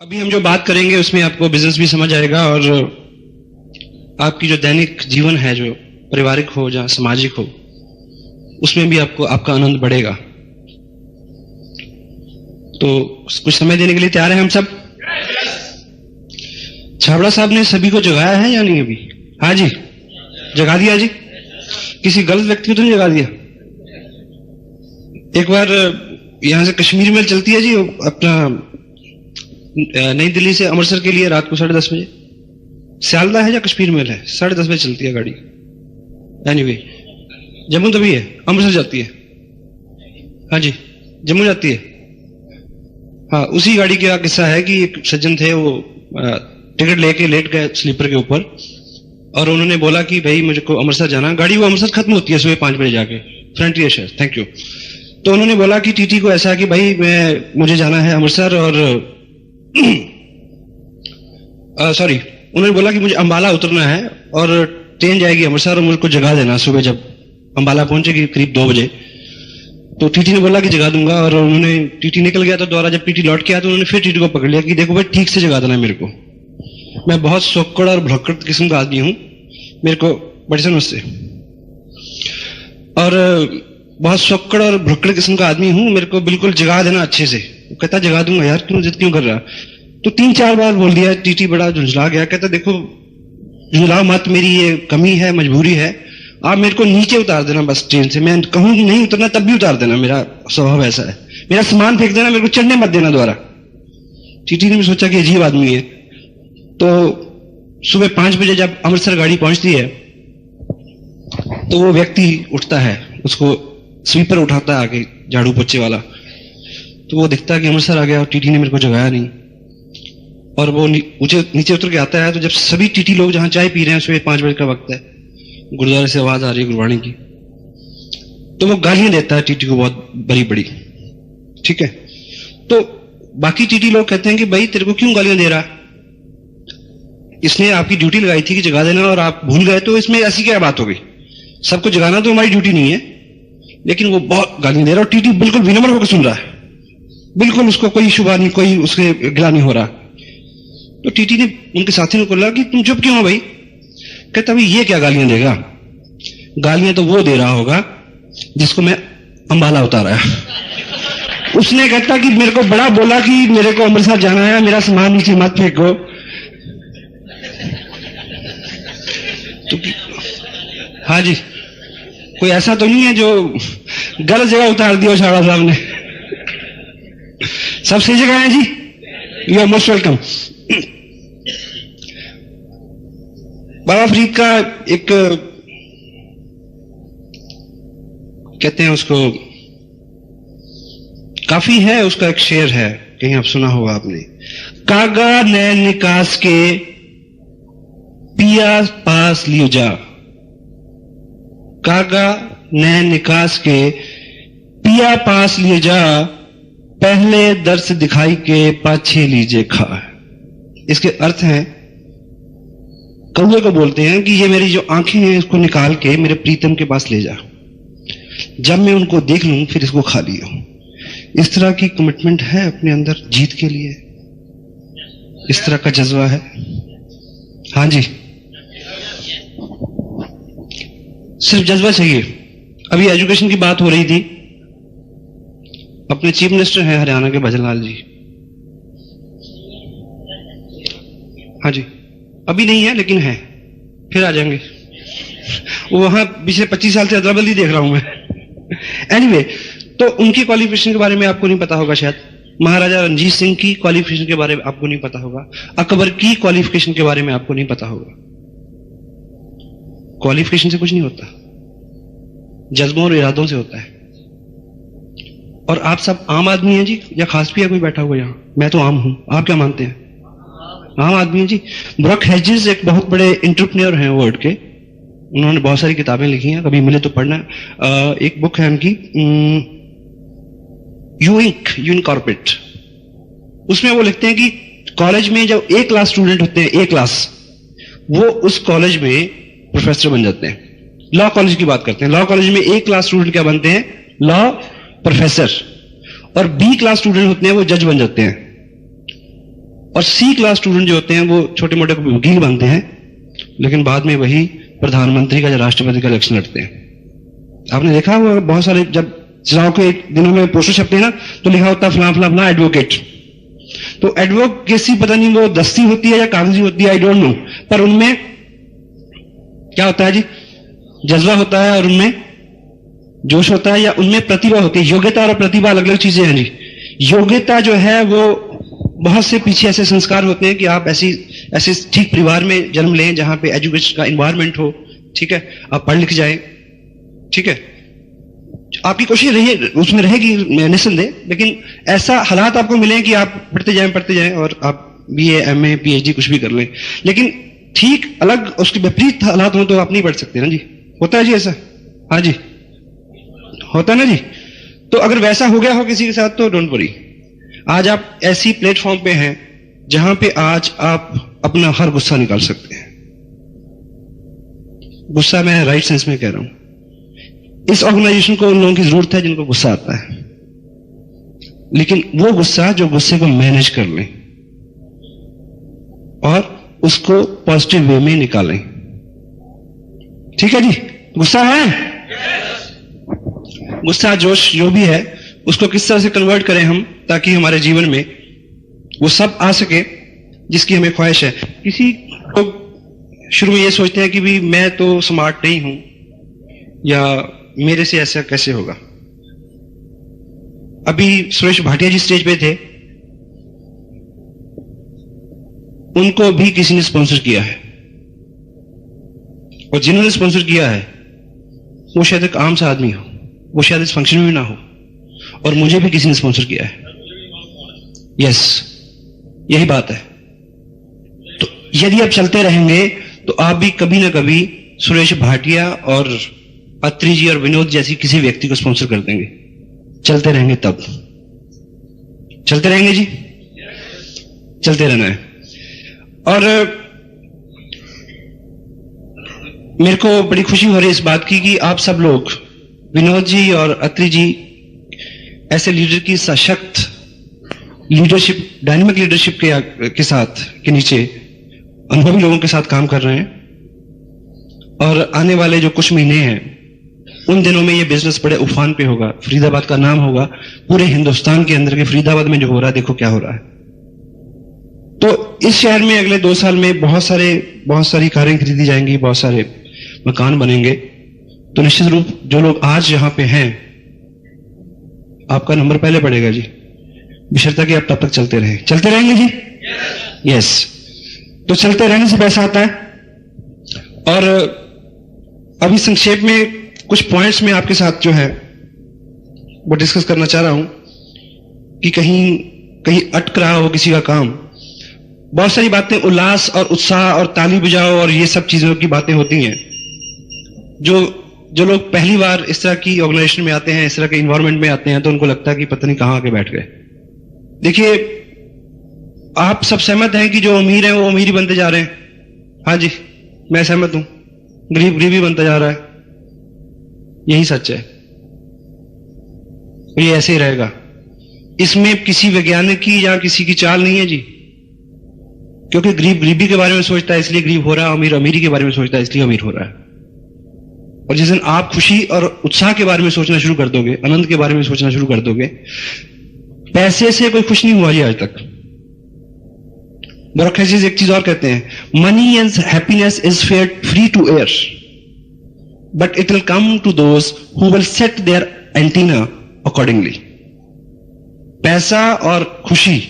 अभी हम जो बात करेंगे उसमें आपको बिजनेस भी समझ आएगा और आपकी जो दैनिक जीवन है, जो पारिवारिक हो या सामाजिक हो, उसमें भी आपको आपका आनंद बढ़ेगा। तो कुछ समय देने के लिए तैयार हैं हम सब? छाबड़ा साहब ने सभी को जगाया है या नहीं अभी? हाँ जी, जगा दिया जी। किसी गलत व्यक्ति को तो नहीं जगा दिया? एक बार यहां से कश्मीर मेल चलती है जी, अपना नई दिल्ली से अमृतसर के लिए रात को 10:30 बजे। सियालदा है या कश्मीर मेल है? 10:30 बजे चलती है गाड़ी। एनीवे, जम्मू तभी है, अमृतसर जाती है। हाँ जी, जम्मू जाती है। हाँ, उसी गाड़ी का किस्सा है कि एक सज्जन थे, वो टिकट लेके लेट गए स्लीपर के ऊपर और उन्होंने बोला कि भाई मुझको अमृतसर जाना। गाड़ी वो अमृतसर खत्म होती है सुबह 5 बजे जाके, फ्रंटियर शहर। Thank you. तो उन्होंने बोला कि टीटी को ऐसा कि भाई मुझे जाना है अमृतसर और सॉरी, उन्होंने बोला कि मुझे अंबाला उतरना है और ट्रेन जाएगी अमृतसर और मुझको जगा देना सुबह जब अंबाला पहुंचेगी करीब 2 बजे। तो टीटी ने बोला कि जगा दूंगा और उन्होंने, टीटी निकल गया। तो दोबारा जब टीटी लौट के आया तो उन्होंने फिर टीटी को पकड़ लिया कि देखो भाई ठीक से जगा देना मेरे को, मैं बहुत सोक्कड़ और भुलक्कड़ किस्म का आदमी हूं, मेरे को बड़ी समझ से, और बहुत सोक्कड़ और भुलक्कड़ किस्म का आदमी हूं, मेरे को बिल्कुल जगा देना अच्छे से। वो कहता जगा दूंगा यार, क्यों जिद क्यों कर रहा? तो 3-4 बार बोल दिया। टीटी बड़ा झुंझला गया, कहता देखो झुंझलाओ मत, मेरी ये कमी है, मजबूरी है, आप मेरे को नीचे उतार देना बस ट्रेन से। मैं कहूं कि नहीं उतरना तब भी उतार देना, मेरा स्वभाव ऐसा है, मेरा सामान फेंक देना, मेरे को चढ़ने मत देना दोबारा। टीटी ने भी सोचा कि अजीब आदमी है। तो सुबह 5 बजे जब अमृतसर गाड़ी पहुंचती है तो वो व्यक्ति उठता है, उसको स्वीपर उठाता है आगे, झाड़ू पोछे वाला। तो वो दिखता है कि अमृतसर आ गया और टीटी ने मेरे को जगाया नहीं। और वो नीचे उतर के आता है। तो जब सभी टीटी लोग जहां चाय पी रहे हैं, सुबह 5 बजे का वक्त है, गुरुद्वारे से आवाज आ रही है गुरबाणी की, तो वो गालियां देता है टीटी को, बहुत बड़ी बड़ी। ठीक है, तो बाकी टीटी लोग कहते हैं कि भाई तेरे को क्यों गालियां दे रहा? इसने आपकी ड्यूटी लगाई थी कि जगा देना और आप भूल गए, तो इसमें ऐसी क्या बात हो गई? सबको जगाना तो हमारी ड्यूटी नहीं है, लेकिन वो बहुत गालियां दे रहा है और टीटी बिल्कुल विनम्र होकर सुन रहा है, बिल्कुल उसको कोई शुभा नहीं, कोई उसके गिला नहीं हो रहा। तो टीटी ने उनके साथी ने बोला कि तुम चुप क्यों हो भाई? कहता भाई ये क्या गालियां देगा? गालियां तो वो दे रहा होगा जिसको मैं अंबाला उतारा है। उसने कहता कि मेरे को बड़ा बोला कि मेरे को अमृतसर जाना है, मेरा सामान नीचे मत फेंको। तो हाँ जी, कोई ऐसा तो नहीं है जो गलत जगह उतार दिया छाबड़ा साहब ने? सब सही जगह है जी, यू आर मोस्ट वेलकम। बाबा फरीद का एक, कहते हैं उसको, काफी है उसका एक शेर है, कहीं आप सुना होगा आपने। कागा नैन निकास के पिया पास लियो जा, कागा नैन निकास के पिया पास लिए जा, पहले दर्श दिखाई के पाछे लीजिए खा। इसके अर्थ हैं, कौवे को बोलते हैं कि ये मेरी जो आंखें हैं इसको निकाल के मेरे प्रीतम के पास ले जा, जब मैं उनको देख लूं फिर इसको खा लियो। इस तरह की कमिटमेंट है अपने अंदर जीत के लिए, इस तरह का जज्बा है। हाँ जी, सिर्फ जज्बा चाहिए। अभी एजुकेशन की बात हो रही थी, अपने चीफ मिनिस्टर हैं हरियाणा के भजनलाल जी। हाँ जी, अभी नहीं है लेकिन है, फिर आ जाएंगे। वहां पिछले 25 साल से अदला बदली देख रहा हूं मैं। एनीवे, तो उनकी क्वालिफिकेशन के बारे में आपको नहीं पता होगा शायद, महाराजा रणजीत सिंह की क्वालिफिकेशन के बारे में आपको नहीं पता होगा, अकबर की क्वालिफिकेशन के बारे में आपको नहीं पता होगा। क्वालिफिकेशन से कुछ नहीं होता, जज्बों और इरादों से होता है। और आप सब आम आदमी हैं जी, या खास भी है कोई बैठा हुआ यहां? मैं तो आम हूं, आप क्या मानते हैं? आम आदमी हैं जी। ब्रक हेजिस एक बहुत बड़े एंटरप्रेन्योर हैं वर्ल्ड के, उन्होंने बहुत सारी किताबें लिखी हैं, कभी मिले तो पढ़ना। एक बुक है उनकी, यू इनकॉर्पोरेट। उसमें वो लिखते हैं कि कॉलेज में जब A क्लास स्टूडेंट होते हैं, A क्लास, वो उस कॉलेज में प्रोफेसर बन जाते हैं। लॉ कॉलेज की बात करते हैं, लॉ कॉलेज में A क्लास स्टूडेंट क्या बनते हैं? Law professor. और B क्लास स्टूडेंट होते हैं वो जज बन जाते हैं। और सी क्लास स्टूडेंट जो होते हैं वो छोटे मोटे वकील बनते हैं, लेकिन बाद में वही प्रधानमंत्री का या राष्ट्रपति का इलेक्शन लड़ते हैं। आपने देखा होगा बहुत सारे जब चुनाव के दिनों में पोस्टर छपते हैं ना, तो लिखा होता है फलां फलां फलां एडवोकेट। तो एडवोकेसी पता नहीं वो दस्ती होती है या कागजी होती है, आई डोंट नो, पर उनमें क्या होता है जी, जज्बा होता है और उनमें जोश होता है या उनमें प्रतिभा होती है। योग्यता और प्रतिभा अलग अलग चीजें हैं जी। योग्यता जो है वो बहुत से पीछे ऐसे संस्कार होते हैं कि आप ऐसे ठीक परिवार में जन्म लें जहां पे एजुकेशन का एनवायरनमेंट हो, ठीक है, आप पढ़ लिख जाएं, ठीक है, आपकी कोशिश रही उसमें रहेगी निस्संदेह, लेकिन ऐसा हालात आपको मिले कि आप पढ़ते जाएं और आप BA MA PhD कुछ भी कर लें, लेकिन ठीक अलग उसके विपरीत हालात हो तो आप नहीं पढ़ सकते ना जी। होता है जी ऐसा? हाँ जी, होता है ना जी। तो अगर वैसा हो गया हो किसी के साथ तो डोंट वरी, आज आप ऐसी प्लेटफॉर्म पे हैं जहां पे आज आप अपना हर गुस्सा निकाल सकते हैं। गुस्सा मैं राइट सेंस में कह रहा हूं। इस ऑर्गेनाइजेशन को उन लोगों की जरूरत है जिनको गुस्सा आता है, लेकिन वो गुस्सा जो गुस्से को मैनेज कर लें और उसको पॉजिटिव वे में निकालें। ठीक है जी, गुस्सा है, गुस्सा जोश जो भी है उसको किस तरह से कन्वर्ट करें हम, ताकि हमारे जीवन में वो सब आ सके जिसकी हमें ख्वाहिश है। किसी लोग शुरू में ये सोचते हैं कि भी मैं तो स्मार्ट नहीं हूं या मेरे से ऐसा कैसे होगा। अभी सुरेश भाटिया जी स्टेज पे थे, उनको भी किसी ने स्पॉन्सर किया है और जिन्होंने स्पॉन्सर किया है वो शायद एक आम सा आदमी हो, वो शायद इस फंक्शन में भी ना हो, और मुझे भी किसी ने स्पॉन्सर किया है। यस, यही बात है। तो यदि आप चलते रहेंगे तो आप भी कभी ना कभी सुरेश भाटिया और अत्री जी और विनोद जैसी किसी व्यक्ति को स्पॉन्सर कर देंगे। चलते रहेंगे तब, चलते रहेंगे जी, चलते रहना है। और मेरे को बड़ी खुशी हो रही है इस बात की कि आप सब लोग, विनोद जी और अत्री जी ऐसे लीडर की सशक्त लीडरशिप, डायनामिक लीडरशिप के साथ के नीचे अनुभवी लोगों के साथ काम कर रहे हैं, और आने वाले जो कुछ महीने हैं उन दिनों में ये बिजनेस बड़े उफान पे होगा। फरीदाबाद का नाम होगा पूरे हिंदुस्तान के अंदर के फरीदाबाद में जो हो रहा है, देखो क्या हो रहा है। तो इस शहर में अगले 2 साल में बहुत सारी कारें खरीदी जाएंगी, बहुत सारे मकान बनेंगे। तो निश्चित रूप जो लोग आज यहां पे हैं, आपका नंबर पहले पड़ेगा जी, बशर्ते कि आप तब तक चलते रहें। चलते रहेंगे जी? यस। तो चलते रहने से पैसा आता है। और अभी संक्षेप में कुछ पॉइंट्स में आपके साथ जो है वो डिस्कस करना चाह रहा हूं कि कहीं अटक रहा हो किसी का काम। बहुत सारी बातें उल्लास और उत्साह और ताली बजाओ और ये सब चीजों की बातें होती हैं। जो लोग पहली बार इस तरह की ऑर्गेनाइजेशन में आते हैं, इस तरह के इन्वायरमेंट में आते हैं, तो उनको लगता है कि पता नहीं कहां आके बैठ गए। देखिए, आप सब सहमत हैं कि जो अमीर हैं वो अमीर ही बनते जा रहे हैं। हाँ जी, मैं सहमत हूं। गरीब गरीब ही बनता जा रहा है, यही सच है, ये ऐसे ही रहेगा। इसमें किसी वैज्ञानिक की या किसी की चाल नहीं है जी, क्योंकि गरीब गरीबी के बारे में सोचता है इसलिए गरीब हो रहा है, अमीर अमीरी के बारे में सोचता है इसलिए अमीर हो रहा है। और जिस दिन आप खुशी और उत्साह के बारे में सोचना शुरू कर दोगे, आनंद के बारे में सोचना शुरू कर दोगे, पैसे से कोई खुश नहीं हुआ जी आज तक। ब्यूरोक्रेसीज एक चीज और कहते हैं, money and happiness is free to air, but it will come to those who will set their antenna accordingly. पैसा और खुशी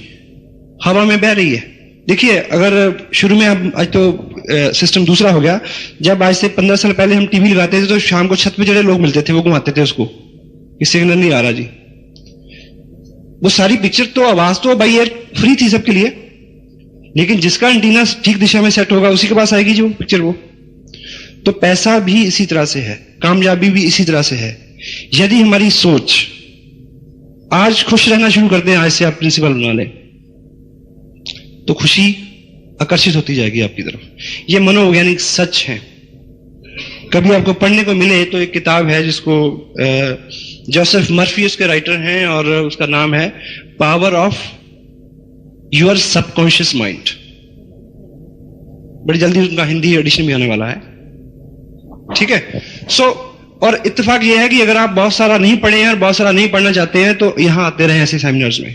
हवा में बह रही है। देखिए, अगर शुरू में आज तो सिस्टम दूसरा हो गया, जब आज से 15 साल पहले हम टीवी लगाते थे तो शाम को छत पे जड़े लोग मिलते थे, वो घुमाते थे उसको कि सिग्नल नहीं आ रहा जी। वो सारी पिक्चर तो, आवाज तो बाई एयर फ्री थी सबके लिए, लेकिन जिसका एंटीना ठीक दिशा में सेट होगा उसी के पास आएगी जो पिक्चर। वो तो पैसा भी इसी तरह से है, कामयाबी भी इसी तरह से है। यदि हमारी सोच आज खुश रहना शुरू करते हैं, आज से आप प्रिंसिपल बना लें, तो खुशी आकर्षित होती जाएगी आपकी तरफ। ये मनोवैज्ञानिक सच है। कभी आपको पढ़ने को मिले तो एक किताब है जिसको जोसेफ मर्फी उसके राइटर हैं, और उसका नाम है power of your subconscious mind. बड़ी जल्दी उनका हिंदी एडिशन भी आने वाला है, ठीक है। सो और इत्तेफाक यह है कि अगर आप बहुत सारा नहीं पढ़े हैं और बहुत सारा नहीं पढ़ना चाहते हैं तो यहां आते रहे ऐसे सेमिनार्स में,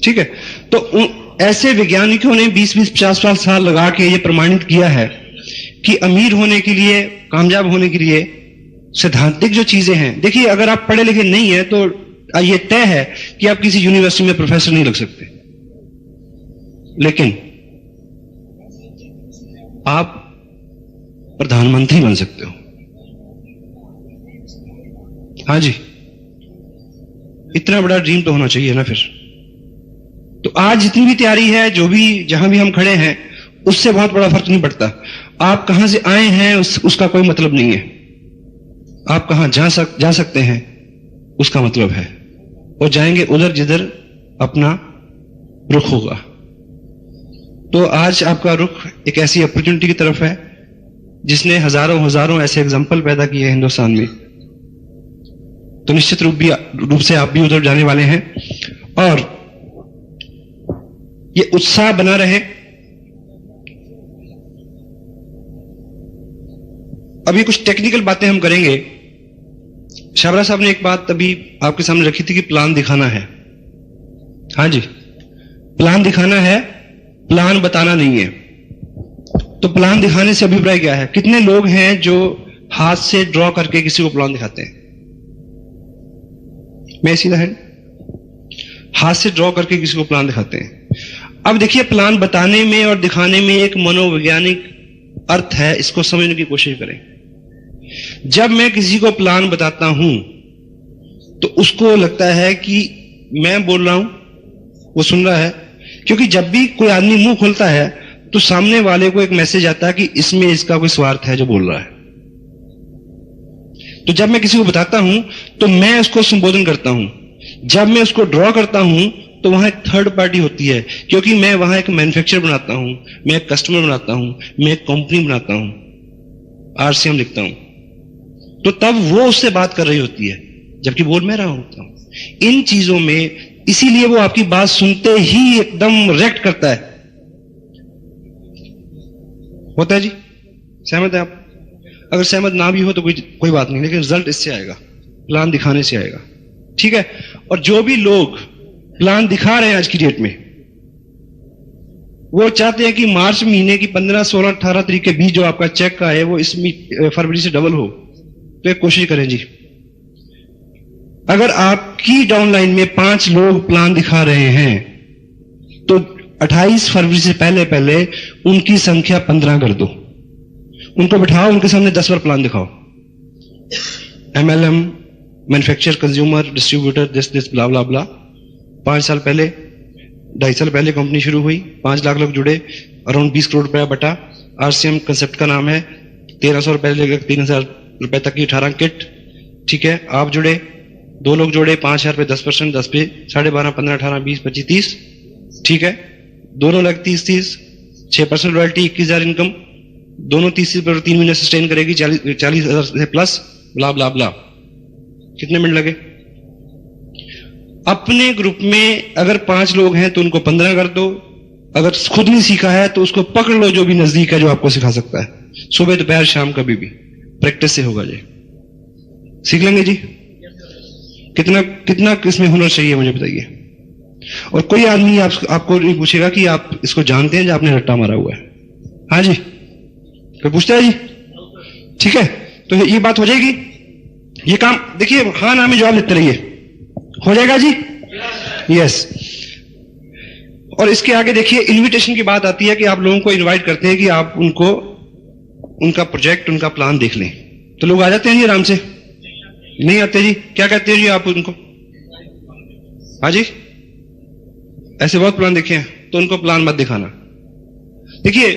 ठीक है। तो ऐसे वैज्ञानिकों ने 20-20, 50-50 साल लगा के ये प्रमाणित किया है कि अमीर होने के लिए, कामयाब होने के लिए सैद्धांतिक जो चीजें हैं, देखिए अगर आप पढ़े लिखे नहीं है तो ये तय है कि आप किसी यूनिवर्सिटी में प्रोफेसर नहीं लग सकते, लेकिन आप प्रधानमंत्री बन सकते हो। हाँ जी, इतना बड़ा ड्रीम तो होना चाहिए ना फिर। तो आज जितनी भी तैयारी है, जो भी जहां भी हम खड़े हैं, उससे बहुत बड़ा फर्क नहीं पड़ता। आप कहां से आए हैं उसका कोई मतलब नहीं है, आप कहां जा सकते हैं उसका मतलब है, और जाएंगे उधर जिधर अपना रुख होगा। तो आज आपका रुख एक ऐसी अपॉर्चुनिटी की तरफ है जिसने हजारों ऐसे एग्जाम्पल पैदा किए हैं हिंदुस्तान में। तो निश्चित रूप से आप भी उधर जाने वाले हैं, और ये उत्साह बना रहे। अभी कुछ टेक्निकल बातें हम करेंगे। शाबरा साहब ने एक बात अभी आपके सामने रखी थी कि प्लान दिखाना है। हाँ जी, प्लान दिखाना है, प्लान बताना नहीं है। तो प्लान दिखाने से अभिप्राय क्या है? कितने लोग हैं जो हाथ से ड्रॉ करके किसी को प्लान दिखाते हैं? मैं सीधा है, हाथ से ड्रॉ करके किसी को प्लान दिखाते हैं। अब देखिए, प्लान बताने में और दिखाने में एक मनोवैज्ञानिक अर्थ है, इसको समझने की कोशिश करें। जब मैं किसी को प्लान बताता हूं तो उसको लगता है कि मैं बोल रहा हूं, वो सुन रहा है, क्योंकि जब भी कोई आदमी मुंह खोलता है तो सामने वाले को एक मैसेज आता है कि इसमें इसका कोई स्वार्थ है जो बोल रहा है। तो जब मैं किसी को बताता हूं तो मैं उसको संबोधन करता हूं। जब मैं उसको ड्रॉ करता हूं तो वहां एक थर्ड पार्टी होती है, क्योंकि मैं वहां एक मैन्युफैक्चरर बनाता हूं, मैं एक कस्टमर बनाता हूं, मैं एक कंपनी बनाता हूं, आरसीएम लिखता हूं। तो तब वो उससे बात कर रही होती है, जबकि बोल मैं रहा होता हूं। इन चीजों में इसीलिए वो आपकी बात सुनते ही एकदम रिएक्ट करता है। होता है जी? सहमत है आप? अगर सहमत ना भी हो तो कोई बात नहीं, लेकिन रिजल्ट इससे आएगा, प्लान दिखाने से आएगा, ठीक है। और जो भी लोग प्लान दिखा रहे हैं आज की डेट में, वो चाहते हैं कि मार्च महीने की 15, 16, 18 तारीख के बीच जो आपका चेक का है वो इस फरवरी से डबल हो। तो एक कोशिश करें जी, अगर आपकी डाउनलाइन में 5 लोग प्लान दिखा रहे हैं तो 28 फरवरी से पहले पहले उनकी संख्या 15 कर दो। उनको बिठाओ, उनके सामने 10 बार प्लान दिखाओ। MLM, manufacturer, consumer, distributor, this blah blah blah. 5 साल पहले, 2.5 साल पहले कंपनी शुरू हुई, 5 लाख लोग जुड़े, अराउंड 20 करोड़ रुपया बटा। आरसीएम कंसेप्ट का नाम है। 1300 रुपए लेकर 3000 रुपए तक की 18 किट, ठीक है। आप जुड़े, 2 लोग जुड़े, 5000 पे 10%, 10 पे 12.5, 15, 18, 20, 25, 30, ठीक है। दोनों लग 30, 6% रॉयल्टी, 21,000 इनकम, दोनों 30 पर 3 महीने सस्टेन करेगी, 40,000 से प्लस, ब्ला ब्ला ब्ला। कितने मिनट लगे? अपने ग्रुप में अगर 5 लोग हैं तो उनको 15 कर दो। अगर खुद नहीं सीखा है तो उसको पकड़ लो, जो भी नजदीक है जो आपको सिखा सकता है, सुबह दोपहर शाम कभी भी। प्रैक्टिस से होगा जी, सीख लेंगे जी। कितना किसमें हुनर चाहिए मुझे बताइए। और कोई आदमी आपको नहीं पूछेगा कि आप इसको जानते हैं, जो आपने रट्टा मारा हुआ है। हाँ जी, कोई पूछता है जी? ठीक है, तो ये बात हो जाएगी। ये काम देखिए, हाँ ना में जवाब लेते रहिए, हो जाएगा जी? यस। और इसके आगे देखिए, इनविटेशन की बात आती है कि आप लोगों को इनवाइट करते हैं कि आप उनको उनका प्रोजेक्ट, उनका प्लान देख लें। तो लोग आ जाते हैं जी आराम से? नहीं आते जी। क्या कहते हैं जी आप उनको? हाँ जी, ऐसे बहुत प्लान देखे हैं, तो उनको प्लान मत दिखाना। देखिए,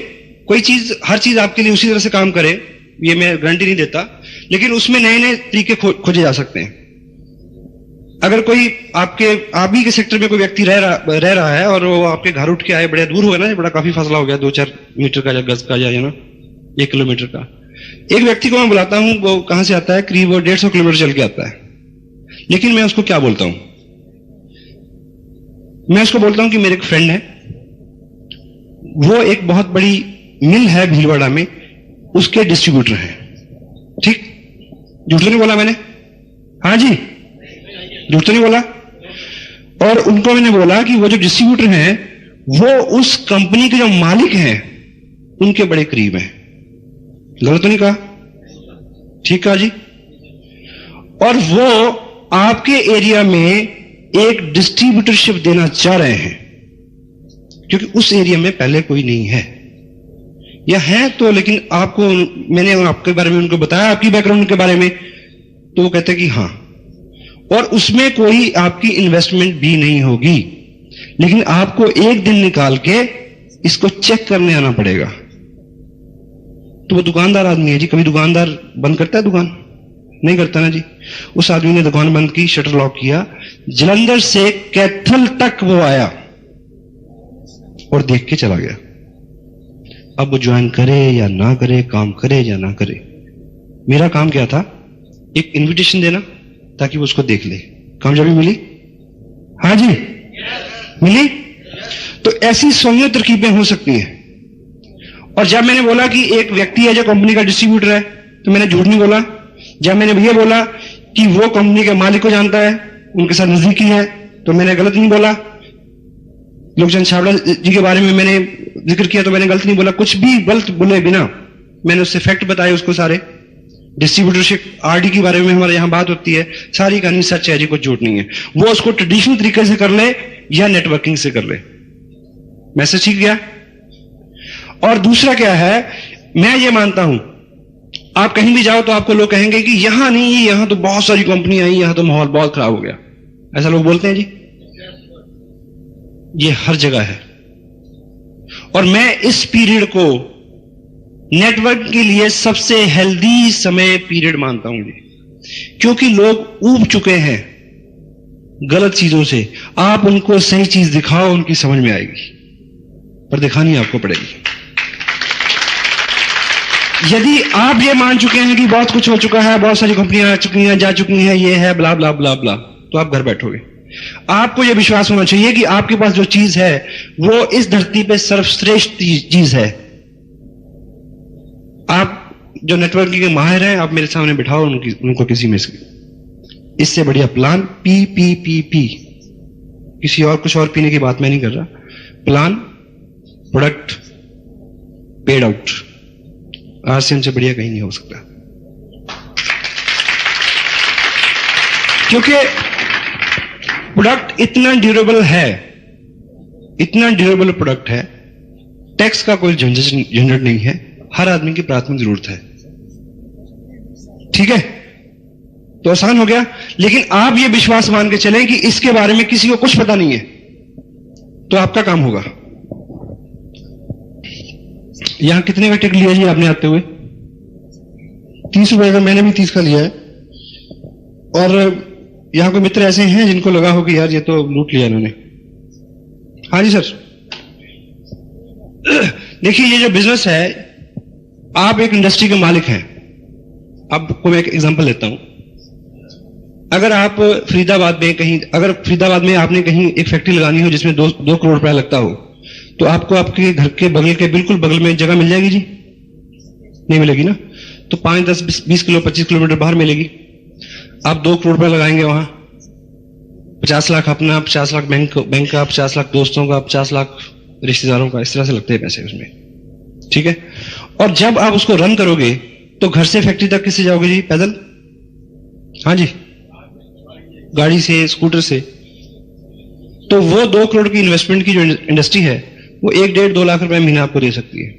कोई चीज, हर चीज आपके लिए उसी तरह से काम करे ये मैं गारंटी नहीं देता, लेकिन उसमें नए नए तरीके खोजे जा सकते हैं। अगर कोई आप ही के सेक्टर में कोई व्यक्ति रह रहा है और वो आपके घर उठ के आए, बड़े दूर हो गया ना, बड़ा काफी फासला हो गया, 2-4 मीटर का या गज का या ना 1 किलोमीटर का। एक व्यक्ति को मैं बुलाता हूं, वो कहां से आता है? करीब 150 किलोमीटर चल के आता है। लेकिन मैं उसको क्या बोलता हूं? मैं उसको बोलता हूं कि मेरे एक फ्रेंड है, वो एक बहुत बड़ी मिल है भीलवाड़ा में, उसके डिस्ट्रीब्यूटर हैं। ठीक, झूठ तो नहीं बोला मैंने? हाँ जी, झूठ तो नहीं बोला। और उनको मैंने बोला कि वो जो डिस्ट्रीब्यूटर हैं वो उस कंपनी के जो मालिक हैं उनके बड़े करीब हैं। गलत तो नहीं कहा? ठीक कहा जी। और वो आपके एरिया में एक डिस्ट्रीब्यूटरशिप देना चाह रहे हैं, क्योंकि उस एरिया में पहले कोई नहीं है, या है तो, लेकिन आपको, मैंने आपके बारे में उनको बताया, आपकी बैकग्राउंड के बारे में, तो वो कहते हैं कि हां, और उसमें कोई आपकी इन्वेस्टमेंट भी नहीं होगी, लेकिन आपको एक दिन निकाल के इसको चेक करने आना पड़ेगा। तो वो दुकानदार आदमी है जी। कभी दुकानदार बंद करता है दुकान? नहीं करता ना जी। उस आदमी ने दुकान बंद की, शटर लॉक किया, जलंधर से कैथल तक वो आया और देख के चला गया। अब वो ज्वाइन करे या ना करे, काम करे या ना करे, मेरा काम क्या था? एक इनविटेशन देना ताकि वो उसको देख ले। कामयाबी मिली? हाँ जी, मिली। तो ऐसी 100 तरकीबें हो सकती हैं। और जब मैंने बोला कि एक व्यक्ति है जो कंपनी का डिस्ट्रीब्यूटर है, तो मैंने झूठ नहीं बोला। जब मैंने भैया बोला कि वो कंपनी के मालिक को जानता है, उनके साथ नजदीकी है, तो मैंने गलत नहीं बोला। लोकचंद छाबड़ा जी के बारे में मैंने जिक्र किया तो मैंने गलत नहीं बोला। कुछ भी गलत बोले बिना मैंने उससे फैक्ट बताए उसको सारे। डिस्ट्रीब्यूटरशिप आरडी के बारे में हमारे यहां बात होती है, सारी कहानी सच है जी, कुछ झूठ नहीं है। वो उसको ट्रेडिशनल तरीके से कर ले या नेटवर्किंग से कर ले। मैसेज ठीक गया? और दूसरा क्या है, मैं ये मानता हूं, आप कहीं भी जाओ तो आपको लोग कहेंगे कि यहां नहीं, यहां तो बहुत सारी कंपनी आई, यहां तो माहौल बहुत खराब हो गया, ऐसा लोग बोलते हैं जी। ये हर जगह है। और मैं इस पीरियड को नेटवर्क के लिए सबसे हेल्दी समय पीरियड मानता हूं जी, क्योंकि लोग ऊब चुके हैं गलत चीजों से। आप उनको सही चीज दिखाओ, उनकी समझ में आएगी, पर दिखानी आपको पड़ेगी। यदि आप ये मान चुके हैं कि बहुत कुछ हो चुका है, बहुत सारी कंपनियां आ चुकी हैं, जा चुकी हैं, ये है, ब्ला ब्ला ब्ला ब्ला, तो आप घर बैठोगे। आपको यह विश्वास होना चाहिए कि आपके पास जो चीज है वो इस धरती पे सर्वश्रेष्ठ चीज है। आप जो नेटवर्किंग के माहिर हैं, आप मेरे सामने बिठाओ उनको किसी में से। इससे बढ़िया प्लान, पी, किसी और कुछ और पीने की बात मैं नहीं कर रहा। Plan, product, paid out, RCM से बढ़िया कहीं नहीं हो सकता। क्योंकि प्रोडक्ट इतना ड्यूरेबल है, इतना ड्यूरेबल प्रोडक्ट है, टैक्स का कोई झंझट नहीं है, हर आदमी की प्राथमिक जरूरत है। ठीक है, तो आसान हो गया। लेकिन आप ये विश्वास मान के चलें कि इसके बारे में किसी को कुछ पता नहीं है, तो आपका काम होगा। यहां कितने का टिकट लिया जी आपने आते हुए? 30 रुपए का। मैंने भी 30 का लिया है। और यहां कोई मित्र ऐसे हैं जिनको लगा हो कि यार ये तो लूट लिया इन्होंने? हाँ जी सर। देखिए, ये जो बिजनेस है, आप एक इंडस्ट्री के मालिक हैं। आपको मैं एक एग्जांपल लेता हूं। अगर आप फरीदाबाद में कहीं, अगर फरीदाबाद में आपने कहीं एक फैक्ट्री लगानी हो जिसमें 2 करोड़ रुपया लगता हो, तो आपको आपके घर के बगल के बिल्कुल बगल में जगह मिल जाएगी जी? नहीं मिलेगी ना। तो 5, 10, 20 किलो 25 किलोमीटर बाहर मिलेगी। आप 2 करोड़ रुपया लगाएंगे वहां, 50 लाख अपना, 50 लाख बैंक का, 50 लाख दोस्तों का, 50 लाख रिश्तेदारों का, इस तरह से लगते हैं पैसे उसमें। ठीक है। और जब आप उसको रन करोगे तो घर से फैक्ट्री तक किससे जाओगे जी? पैदल? हाँ जी, गाड़ी से, स्कूटर से। तो वो 2 करोड़ की इन्वेस्टमेंट की जो इंडस्ट्री है, वो 1-1.5-2 लाख रुपए महीना आपको दे सकती है।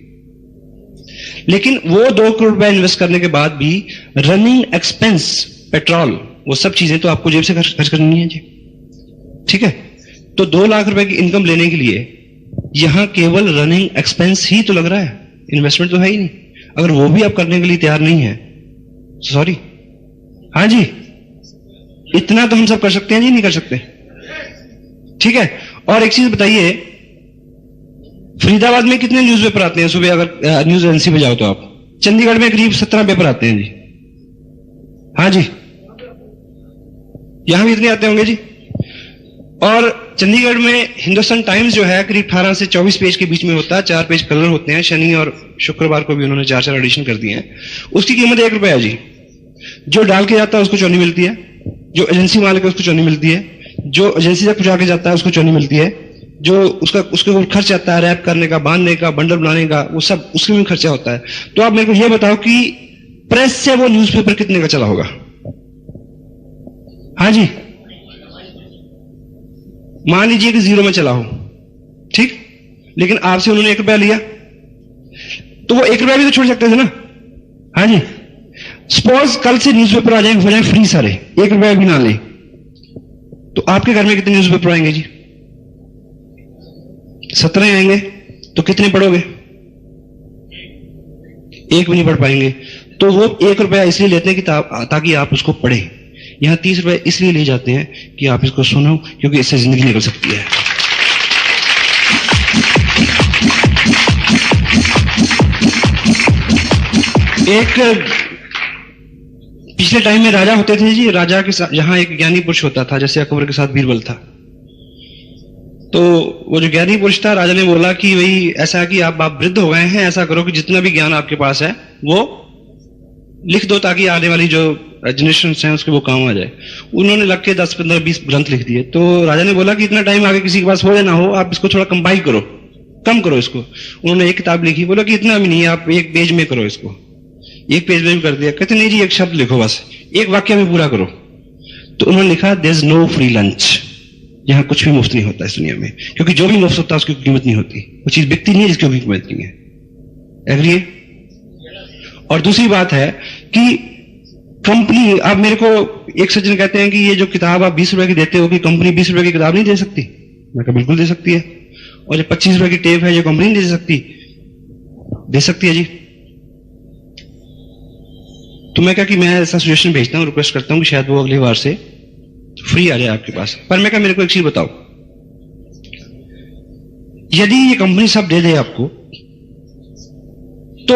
लेकिन वो 2 करोड़ रुपए इन्वेस्ट करने के बाद भी रनिंग एक्सपेंस, पेट्रोल, वो सब चीजें तो आपको जेब से खर्च करनी है जी। ठीक है। तो 2 लाख रुपए की इनकम लेने के लिए यहां केवल रनिंग एक्सपेंस ही तो लग रहा है, इन्वेस्टमेंट तो है ही नहीं। अगर वो भी आप करने के लिए तैयार नहीं है, सॉरी। हाँ जी, इतना तो हम सब कर सकते हैं जी, नहीं कर सकते? ठीक है। और एक चीज बताइए, फरीदाबाद में कितने न्यूज़पेपर आते हैं सुबह? अगर न्यूज एजेंसी पे जाओ तो आप, चंडीगढ़ में करीब 17 पेपर आते हैं जी। हाँ जी, यहां भी इतने आते होंगे जी। और चंडीगढ़ में हिंदुस्तान टाइम्स जो है करीब 18 से 24 पेज के बीच में होता है, 4 पेज कलर होते हैं। शनि और शुक्रवार को भी उन्होंने 4 एडिशन कर दिए हैं। उसकी कीमत 1 रुपया है जी। जो डाल के जाता है उसको चौनी मिलती है, जो एजेंसी मालिक है उसको चौनी मिलती है, जो एजेंसी तक पहुंचा के जाता है उसको चौनी मिलती है, जो उसके खर्च आता है रैप करने का, बांधने का, बंडल बनाने का, वो सब उसके भी खर्चा होता है। तो आप मेरे को ये बताओ कि प्रेस से वो न्यूज़पेपर कितने का चला होगा? हाँ जी, मान लीजिए कि 0 में चला हो, ठीक, लेकिन आपसे उन्होंने 1 रुपया लिया, तो वो 1 रुपया भी तो छोड़ सकते थे ना। हाँ जी, सपोज कल से न्यूज़पेपर आ जाएंगे, हो जाए फ्री सारे, 1 रुपया भी ना ले, तो आपके घर में कितने न्यूज़पेपर आएंगे जी? 17 आएंगे। तो कितने पढ़ोगे? 1 भी नहीं पढ़ पाएंगे। तो वो 1 रुपया इसलिए लेते हैं कि ताकि आप उसको पढ़ें। यहां 30 रुपए इसलिए ले जाते हैं कि आप इसको सुनो, क्योंकि इससे जिंदगी निकल सकती है। एक पिछले टाइम में राजा होते थे जी, राजा के साथ जहां एक ज्ञानी पुरुष होता था, जैसे अकबर के साथ बीरबल था। तो वो जो ज्ञानी पुरुष था, राजा ने बोला कि भाई ऐसा है कि आप वृद्ध हो गए हैं, ऐसा करो कि जितना भी ज्ञान आपके पास है वो लिख दो, ताकि आने वाली जो जनरेशन हैं उसके वो काम आ जाए। उन्होंने लग के 10, 15, 20 ग्रंथ लिख दिए। तो राजा ने बोला कि इतना टाइम आगे किसी के पास हो या ना हो, आप इसको थोड़ा कंपाइल करो, कम करो इसको। उन्होंने 1 किताब लिखी। बोला कि इतना भी नहीं है, आप 1 पेज में करो इसको। 1 पेज में भी कर दिया। कहते नहीं जी, 1 शब्द लिखो, बस 1 वाक्य में पूरा करो। तो उन्होंने लिखा, there is no free lunch. यहां कुछ भी मुफ्त नहीं होता इस दुनिया में, क्योंकि जो भी मुफ्त होता है उसकी कीमत नहीं होती। वो चीज बिकती नहीं है जिसकी कोई कीमत नहीं है। एग्री है? और दूसरी बात है कि कंपनी, आप मेरे को एक सज्जन कहते हैं कि ये जो किताब आप 20 रुपए की देते हो, कि कंपनी 20 रुपए की किताब नहीं दे सकती? मैं कहा बिल्कुल दे सकती है। और जो 25 रुपए की टेप है, जो कंपनी नहीं दे सकती? दे सकती है जी। तो मैं कहा कि मैं ऐसा सजेशन भेजता हूं, रिक्वेस्ट करता हूं कि शायद वो अगली बार से फ्री आ जाए आपके पास। पर मैं कहा मेरे को एक चीज बताओ, यदि ये कंपनी सब दे दे आपको, तो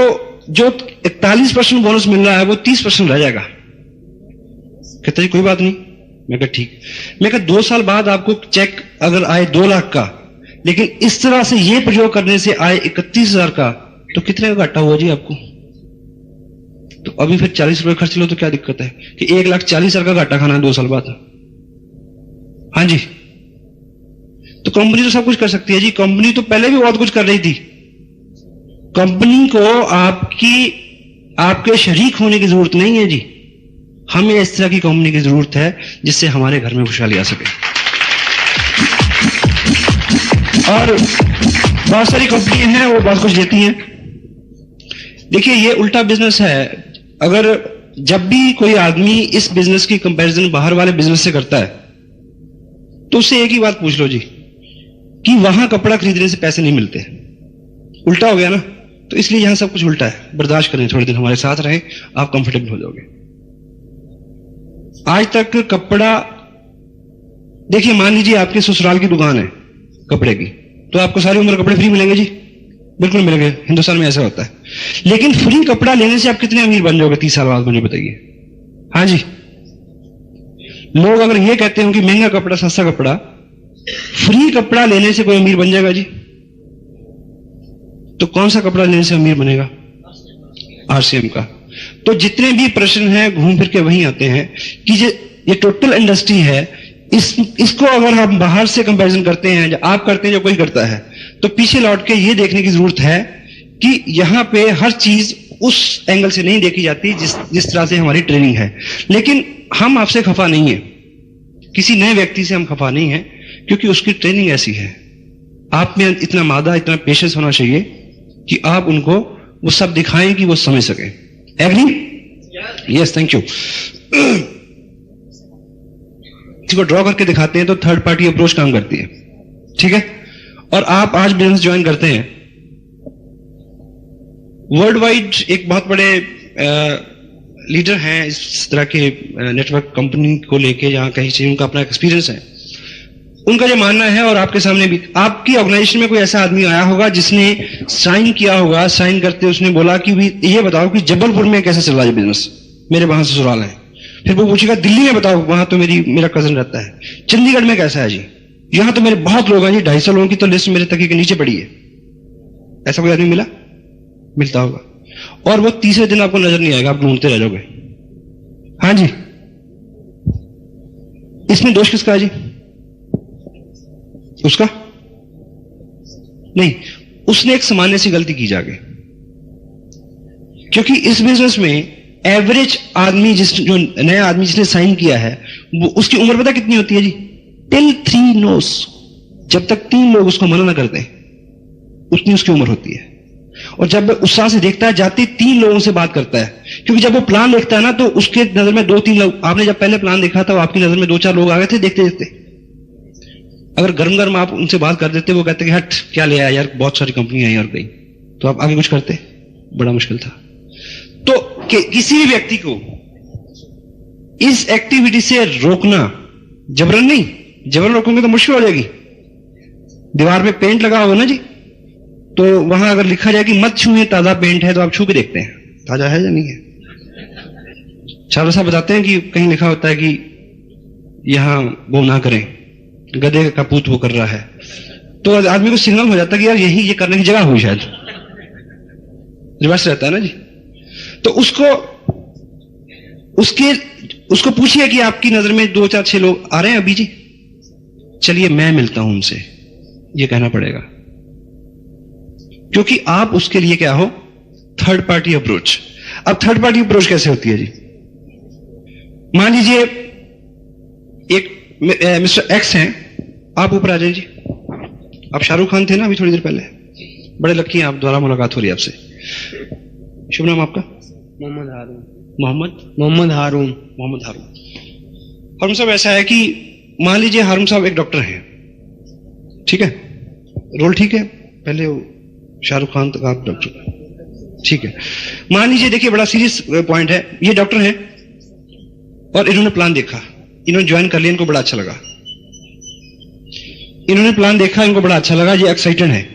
जो 41% बोनस मिल रहा है वो 30% रह जाएगा। कहता जी कोई बात नहीं। मैं कहा ठीक। मैं कहा 2 साल बाद आपको चेक अगर आए 2 लाख का, लेकिन इस तरह से ये प्रयोग करने से आए 31,000 का, तो कितने का घाटा हुआ जी आपको? तो अभी फिर 40 रुपए खर्च लो तो क्या दिक्कत है कि 1,40,000 का घाटा खाना है 2 साल बाद? हाँ जी। तो कंपनी तो सब कुछ कर सकती है जी। कंपनी तो पहले भी बहुत कुछ कर रही थी। कंपनी को आपके शरीक होने की जरूरत नहीं है जी। हमें इस तरह की कंपनी की जरूरत है जिससे हमारे घर में खुशहाली आ सके। और बहुत सारी कंपनियां हैं वो बहुत कुछ देती हैं। देखिए ये उल्टा बिजनेस है। अगर जब भी कोई आदमी इस बिजनेस की कंपैरिजन बाहर वाले बिजनेस से करता है, तो उससे एक ही बात पूछ लो जी कि वहां कपड़ा खरीदने से पैसे नहीं मिलते। उल्टा हो गया ना। तो इसलिए यहां सब कुछ उल्टा है। बर्दाश्त करें, थोड़े दिन हमारे साथ रहें, आप कंफर्टेबल हो जाओगे। आज तक कपड़ा, देखिए मान लीजिए आपके ससुराल की दुकान है कपड़े की, तो आपको सारी उम्र कपड़े फ्री मिलेंगे जी? बिल्कुल मिलेंगे। हिंदुस्तान में ऐसा होता है। लेकिन फ्री कपड़ा लेने से आप कितने अमीर बन जाओगे 30 साल बाद, मुझे बताइए। हाँ जी। लोग अगर ये कहते हो कि महंगा कपड़ा, सस्ता कपड़ा, फ्री कपड़ा लेने से कोई अमीर बन जाएगा जी? तो कौन सा कपड़ा लेने से अमीर बनेगा? आरसीएम का। तो जितने भी प्रश्न हैं घूम फिर के वहीं आते हैं कि ये टोटल इंडस्ट्री है, इसको अगर हम बाहर से कंपैरिजन करते हैं, जो आप करते हैं, जो कोई करता है, तो पीछे लौट के ये देखने की जरूरत है कि यहां पे हर चीज उस एंगल से नहीं देखी जाती जिस तरह से हमारी ट्रेनिंग है। लेकिन हम आपसे खफा नहीं है, किसी नए व्यक्ति से हम खफा नहीं है, क्योंकि उसकी ट्रेनिंग ऐसी है। आप में इतना मादा, इतना पेशेंस होना चाहिए कि आप उनको वो सब दिखाएं कि वो समझ सके। एग्री? Yes, thank you. इसको ड्रॉ करके दिखाते हैं तो थर्ड पार्टी अप्रोच काम करती है। ठीक है? और आप आज बिजनेस ज्वाइन करते हैं, वर्ल्ड वाइड एक बहुत बड़े लीडर हैं इस तरह के नेटवर्क कंपनी को लेके, जहां कहीं से उनका अपना एक्सपीरियंस है, उनका जो मानना है, और आपके सामने भी आपकी ऑर्गेनाइजेशन में कोई ऐसा आदमी आया होगा जिसने साइन किया होगा, साइन करते उसने बोला कि ये बताओ कि जबलपुर में कैसे चल रहा है बिजनेस, मेरे वहां से ससुराल है। फिर वो पूछेगा दिल्ली में बताओ, वहां तो मेरा कजन रहता है। चंडीगढ़ में कैसा है जी? यहां तो मेरे बहुत लोग हैं जी, 250 लोगों की तो लिस्ट मेरे तकिए के नीचे पड़ी है। ऐसा कोई आदमी मिला? मिलता होगा। और वो तीसरे दिन आपको नजर नहीं आएगा, आप ढूंढते रह जाओगे। हाँ जी, इसमें दोष किसका है जी? उसका नहीं, उसने एक सामान्य सी गलती की जाके। क्योंकि इस बिजनेस में एवरेज आदमी, जो नया आदमी जिसने साइन किया है, वो उसकी उम्र पता कितनी होती है जी? टिल 3 नोस, जब तक 3 लोग उसको मना ना करते उतनी उसकी उम्र होती है। और जब उत्साह से देखता है, जाते 3 लोगों से बात करता है। क्योंकि जब वो प्लान देखता है ना, तो उसके नजर में 2-3 लोग, आपने जब पहले प्लान देखा था, आपकी नजर में 2-4 लोग आ गए थे देखते देखते। अगर गरम गरम आप उनसे बात कर देते, वो कहते कि हट क्या ले आया यार, बहुत सारी कंपनी आई और गई, तो आप आगे कुछ करते? बड़ा मुश्किल था। तो किसी भी व्यक्ति को इस एक्टिविटी से रोकना, जबरन नहीं, जबरन रोकोगे तो मुश्किल हो जाएगी। दीवार पे पेंट लगा होगा ना जी, तो वहां अगर लिखा जाए कि मत छूए, ताजा पेंट है, तो आप छू के देखते हैं ताजा है या नहीं है। चारों साहब बताते हैं कि कहीं लिखा होता है कि यहां वो ना करें, गधे का पूत वो कर रहा है, तो आदमी को सिग्नल हो जाता है कि यार यही ये करने की जगह हुई, शायद रिवर्स रहता है ना जी। तो उसको पूछिए कि आपकी नजर में 2-4-6 लोग आ रहे हैं अभी जी, चलिए मैं मिलता हूं उनसे, ये कहना पड़ेगा। क्योंकि आप उसके लिए क्या हो? Third party approach. अब थर्ड पार्टी अप्रोच कैसे होती है जी? मान लीजिए एक मिस्टर एक्स हैं, आप ऊपर आ जाइए जी। आप शाहरुख खान थे ना अभी थोड़ी देर पहले, बड़े लकी हैं आप, दोबारा मुलाकात हो रही है आपसे। शुभ नाम आपका? मोहम्मद हारून। मोहम्मद हारून। हारून साहब, ऐसा है कि मान लीजिए हारून साहब एक डॉक्टर हैं, ठीक है, रोल ठीक है, पहले शाहरुख खान तक आप डॉक्टर, ठीक है। मान लीजिए, देखिए बड़ा सीरियस पॉइंट है, ये डॉक्टर हैं और इन्होंने प्लान देखा, इन्होंने ज्वाइन कर लिया, इनको बड़ा अच्छा लगा, इन्होंने प्लान देखा, इनको बड़ा अच्छा लगा, ये एक्साइटेड है।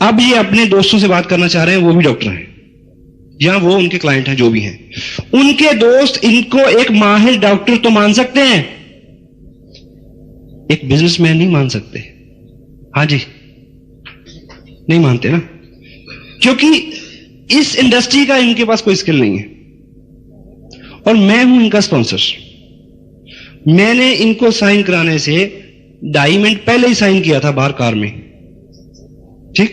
अब ये अपने दोस्तों से बात करना चाह रहे हैं, वो भी डॉक्टर हैं या वो उनके क्लाइंट हैं, जो भी हैं। उनके दोस्त इनको एक माहिर डॉक्टर तो मान सकते हैं, एक बिजनेसमैन नहीं मान सकते। हाँ जी, नहीं मानते ना, क्योंकि इस इंडस्ट्री का इनके पास कोई स्किल नहीं है। और मैं हूं इनका स्पॉन्सर, मैंने इनको साइन कराने से 2.5 मिनट पहले ही साइन किया था बाहर कार में, ठीक।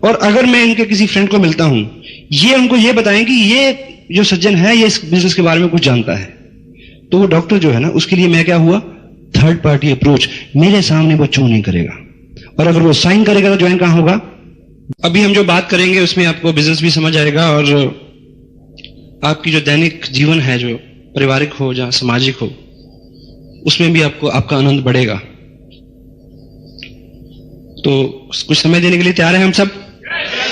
और अगर मैं इनके किसी फ्रेंड को मिलता हूं, ये उनको ये बताएं कि ये जो सज्जन है ये इस बिजनेस के बारे में कुछ जानता है, तो वो डॉक्टर जो है ना, उसके लिए मैं क्या हुआ? Third party approach. मेरे सामने वो चू नहीं करेगा, और अगर वो साइन करेगा तो ज्वाइन कहां होगा? अभी हम जो बात करेंगे उसमें आपको बिजनेस भी समझ आएगा, और आपकी जो दैनिक जीवन है, जो पारिवारिक हो या सामाजिक हो, उसमें भी आपका आनंद बढ़ेगा। तो कुछ समय देने के लिए तैयार हैं हम सब?